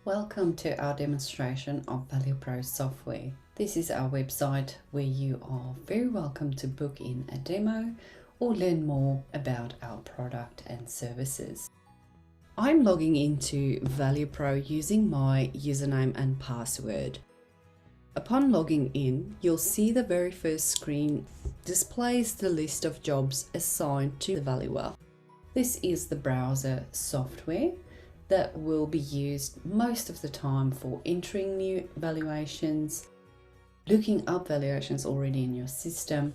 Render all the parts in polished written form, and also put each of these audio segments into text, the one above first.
Welcome to our demonstration of ValuePro software. This is our website where you are very welcome to book in a demo or learn more about our product and services. I'm logging into ValuePro using my username and password. Upon logging in, you'll see the very first screen displays the list of jobs assigned to the valuer. This is the browser software that will be used most of the time for entering new valuations, looking up valuations already in your system,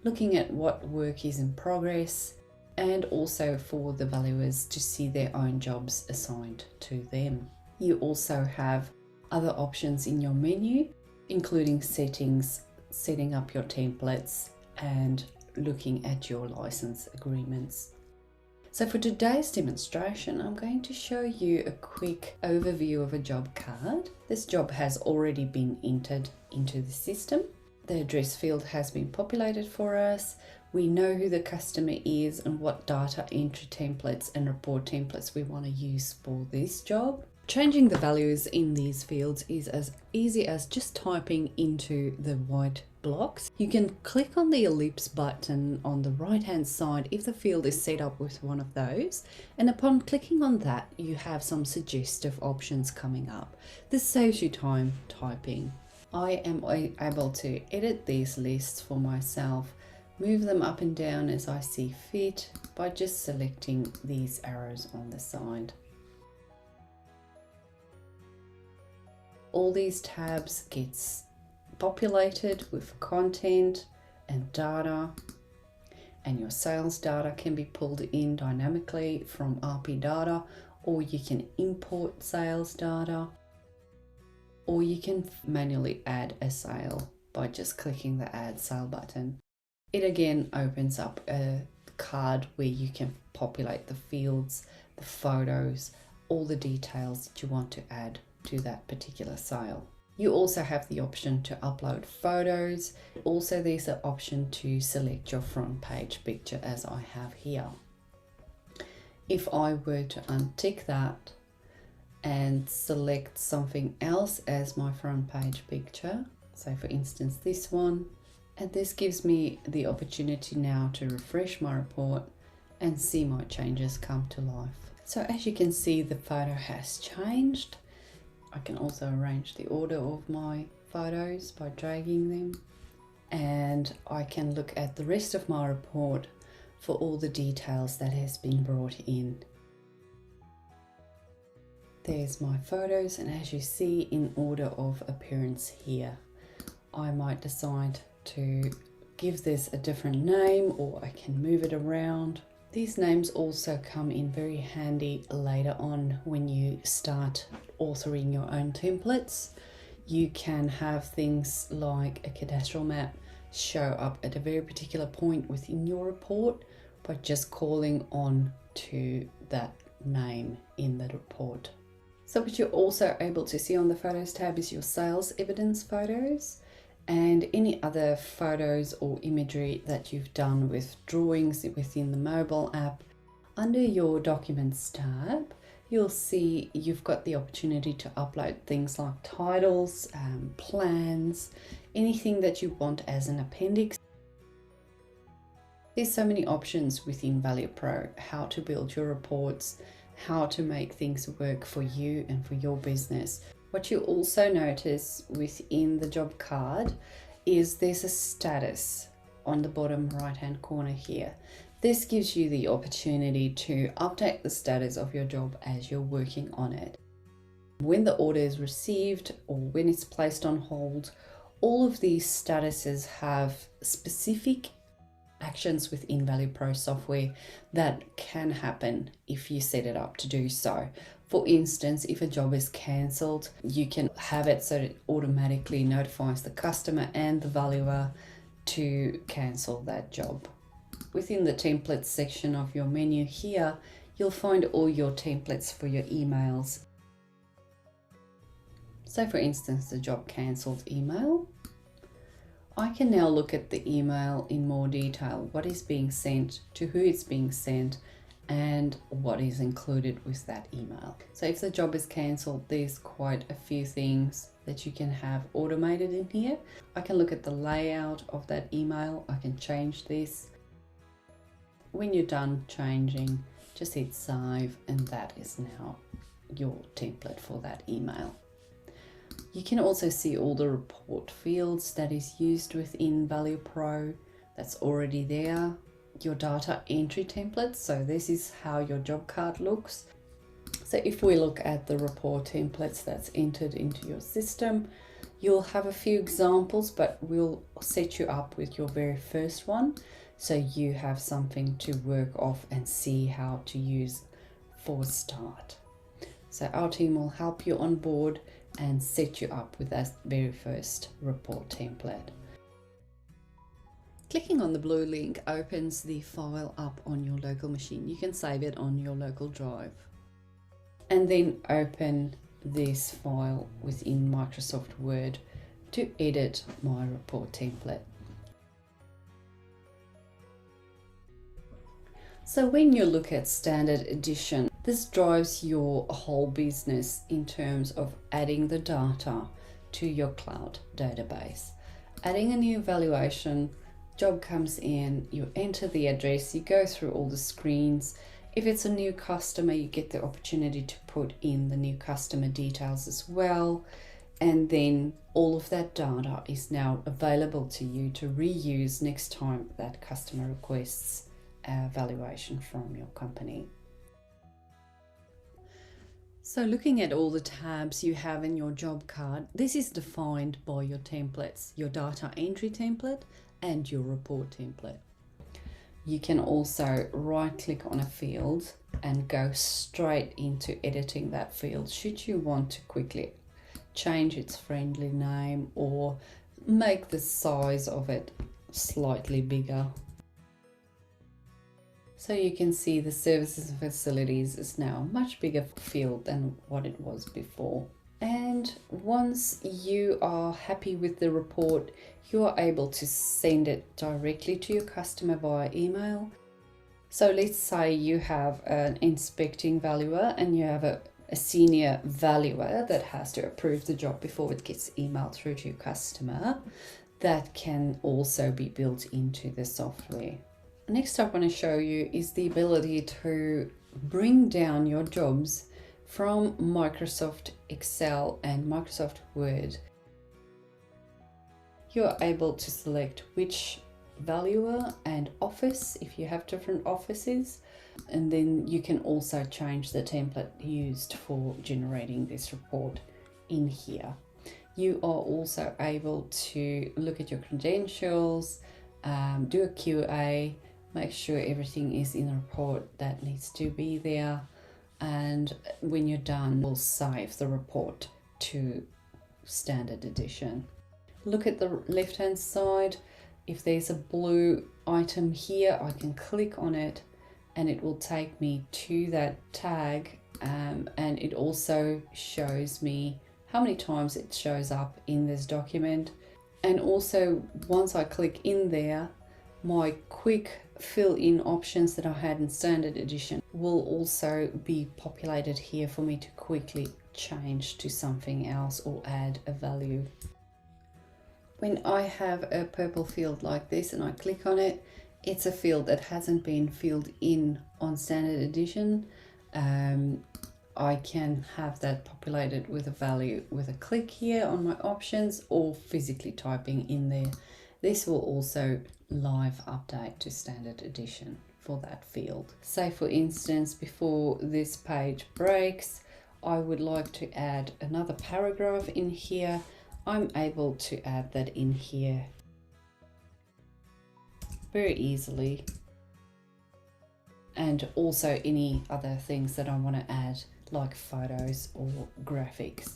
looking at what work is in progress, and also for the valuers to see their own jobs assigned to them. You also have other options in your menu, including settings, setting up your templates, and looking at your license agreements. So for today's demonstration, I'm going to show you a quick overview of a job card. This job has already been entered into the system. The address field has been populated for us. We know who the customer is and what data entry templates and report templates we want to use for this job. Changing the values in these fields is as easy as just typing into the white blocks. You can click on the ellipse button on the right hand side if the field is set up with one of those, and upon clicking on that you have some suggestive options coming up. This saves you time typing. I am able to edit these lists for myself, move them up and down as I see fit by just selecting these arrows on the side. All these tabs gets populated with content and data, and your sales data can be pulled in dynamically from RP data, or you can import sales data, or you can manually add a sale by just clicking the add sale button. It again opens up a card where you can populate the fields, the photos, all the details that you want to add to that particular sale. You also have the option to upload photos. Also, there's an option to select your front page picture as I have here. If I were to untick that and select something else as my front page picture, so for instance this one, and this gives me the opportunity now to refresh my report and see my changes come to life. So as you can see, the photo has changed. I can also arrange the order of my photos by dragging them, and I can look at the rest of my report for all the details that has been brought in. There's my photos, and as you see, in order of appearance here. I might decide to give this a different name, or I can move it around. These names also come in very handy later on when you start authoring your own templates. You can have things like a cadastral map show up at a very particular point within your report by just calling on to that name in the report. So what you're also able to see on the Photos tab is your sales evidence photos and any other photos or imagery that you've done with drawings within the mobile app. Under your Documents tab, you'll see you've got the opportunity to upload things like titles, plans, anything that you want as an appendix. There's so many options within ValuePro, how to build your reports, how to make things work for you and for your business. What you also notice within the job card is there's a status on the bottom right hand corner here. This gives you the opportunity to update the status of your job as you're working on it. When the order is received or when it's placed on hold, all of these statuses have specific actions within ValuePro software that can happen if you set it up to do so. For instance, if a job is cancelled, you can have it so it automatically notifies the customer and the valuer to cancel that job. Within the templates section of your menu here, you'll find all your templates for your emails. So for instance, the job cancelled email. I can now look at the email in more detail, what is being sent, to who it's being sent, and what is included with that email. So if the job is cancelled, there's quite a few things that you can have automated in here. I can look at the layout of that email. I can change this. When you're done changing, just hit save, and that is now your template for that email. You can also see all the report fields that is used within Value Pro that's already there. Your data entry templates, so this is how your job card looks. So if we look at the report templates that's entered into your system, you'll have a few examples, but we'll set you up with your very first one so you have something to work off and see how to use for a start. So our team will help you on board and set you up with that very first report template. Clicking on the blue link opens the file up on your local machine. You can save it on your local drive. And then open this file within Microsoft Word to edit my report template. So when you look at standard edition, this drives your whole business in terms of adding the data to your cloud database. Adding a new valuation, job comes in, you enter the address, you go through all the screens. If it's a new customer, you get the opportunity to put in the new customer details as well. And then all of that data is now available to you to reuse next time that customer requests a valuation from your company. So looking at all the tabs you have in your job card, this is defined by your templates, your data entry template and your report template. You can also right click on a field and go straight into editing that field should you want to quickly change its friendly name or make the size of it slightly bigger. So you can see the services and facilities is now a much bigger field than what it was before. And once you are happy with the report, you are able to send it directly to your customer via email. So let's say you have an inspecting valuer and you have a senior valuer that has to approve the job before it gets emailed through to your customer. That can also be built into the software. Next up I want to show you is the ability to bring down your jobs from Microsoft Excel and Microsoft Word. You're able to select which valuer and office if you have different offices, and then you can also change the template used for generating this report in here. You are also able to look at your credentials, do a QA, make sure everything is in the report that needs to be there, and when you're done, we'll save the report to standard edition. Look at the left hand side. If there's a blue item here, I can click on it and it will take me to that tag, and it also shows me how many times it shows up in this document. And also once I click in there, my quick fill in options that I had in standard edition will also be populated here for me to quickly change to something else or add a value. When I have a purple field like this and I click on it, it's a field that hasn't been filled in on standard edition. I can have that populated with a value with a click here on my options or physically typing in there. This will also live update to standard edition for that field. Say for instance, before this page breaks, I would like to add another paragraph in here. I'm able to add that in here very easily. And also any other things that I want to add, like photos or graphics.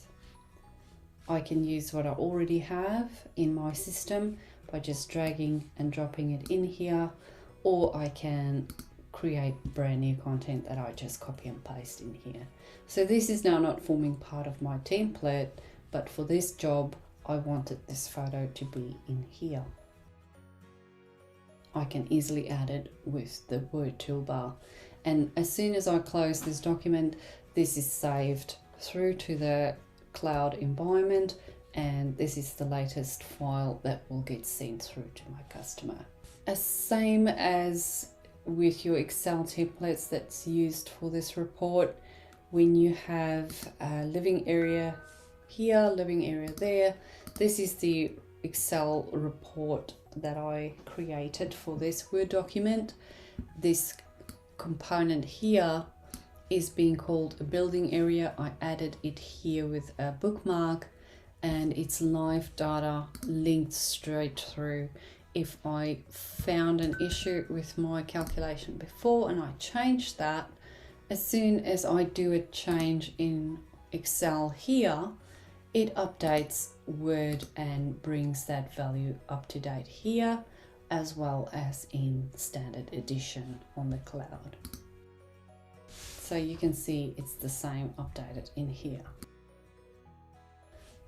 I can use what I already have in my system by just dragging and dropping it in here, or I can create brand new content that I just copy and paste in here. So this is now not forming part of my template, but for this job, I wanted this photo to be in here. I can easily add it with the Word toolbar. And as soon as I close this document, this is saved through to the cloud environment, and this is the latest file that will get sent through to my customer. Same as with your Excel templates that's used for this report, when you have a living area here, living area there, this is the Excel report that I created for this Word document. This component here is being called a building area. I added it here with a bookmark, and it's live data linked straight through. If I found an issue with my calculation before and I changed that, as soon as I do a change in Excel here, it updates Word and brings that value up to date here, as well as in standard edition on the cloud. So you can see it's the same updated in here.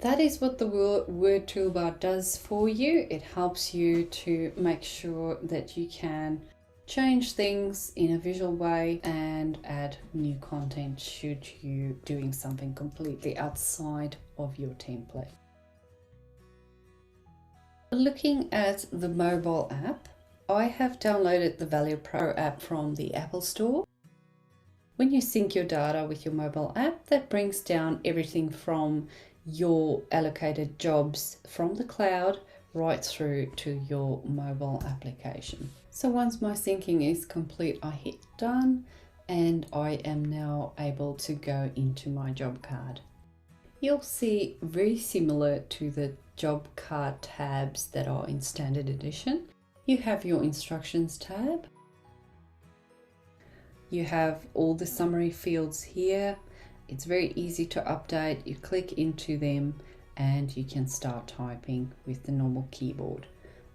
That is what the Word toolbar does for you. It helps you to make sure that you can change things in a visual way and add new content should you doing something completely outside of your template. Looking at the mobile app, I have downloaded the Value Pro app from the Apple Store. When you sync your data with your mobile app, that brings down everything from your allocated jobs from the cloud right through to your mobile application. So once my syncing is complete, I hit done, and I am now able to go into my job card. You'll see very similar to the job card tabs that are in standard edition. You have your instructions tab. You have all the summary fields here. It's very easy to update. You click into them and you can start typing with the normal keyboard.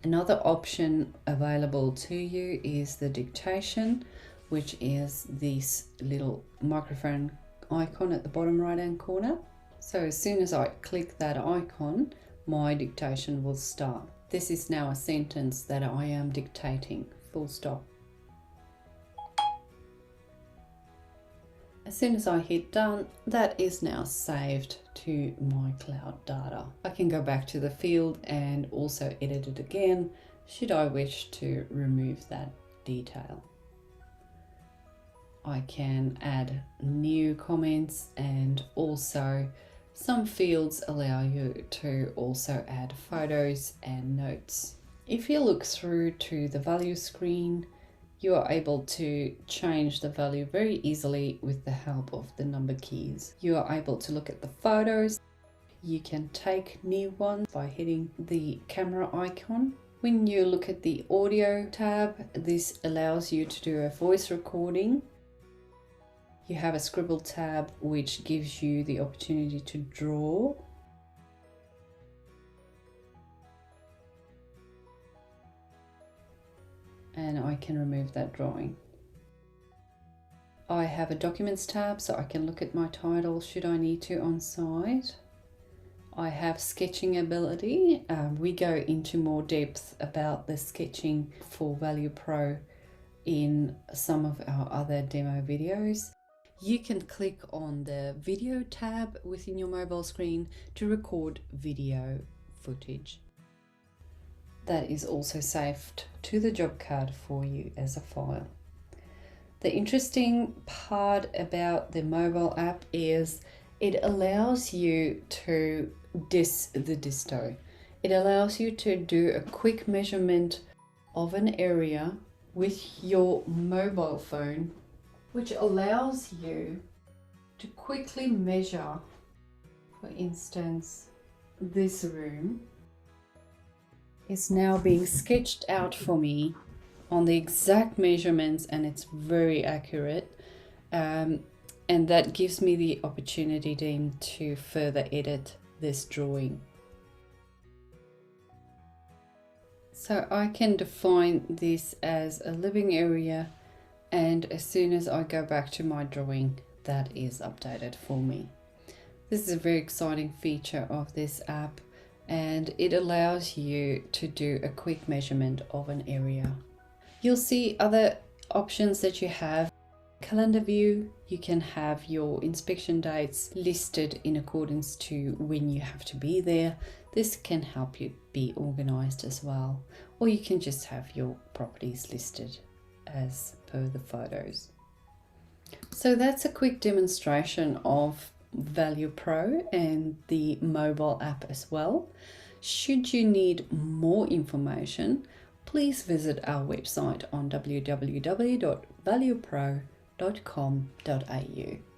Another option available to you is the dictation, which is this little microphone icon at the bottom right hand corner. So as soon as I click that icon, my dictation will start. This is now a sentence that I am dictating, full stop. As soon as I hit done, that is now saved to my cloud data. I can go back to the field and also edit it again should I wish to remove that detail. I can add new comments, and also some fields allow you to also add photos and notes. If you look through to the value screen, you are able to change the value very easily with the help of the number keys. You are able to look at the photos. You can take new ones by hitting the camera icon. When you look at the audio tab, this allows you to do a voice recording. You have a scribble tab, which gives you the opportunity to draw. And I can remove that drawing. I have a documents tab, so I can look at my title should I need to on site. I have sketching ability. We go into more depth about the sketching for Value Pro in some of our other demo videos. You can click on the video tab within your mobile screen to record video footage. That is also saved to the job card for you as a file. The interesting part about the mobile app is it allows you to the disto. It allows you to do a quick measurement of an area with your mobile phone, which allows you to quickly measure, for instance, this room is now being sketched out for me on the exact measurements, and it's very accurate, and that gives me the opportunity then to further edit this drawing. So I can define this as a living area, and as soon as I go back to my drawing, that is updated for me. This is a very exciting feature of this app, and it allows you to do a quick measurement of an area. You'll see other options that you have. calendar view, you can have your inspection dates listed in accordance to when you have to be there. This can help you be organized as well. Or you can just have your properties listed as per the photos. So that's a quick demonstration of Value Pro and the mobile app as well. Should you need more information, please visit our website on www.valuepro.com.au.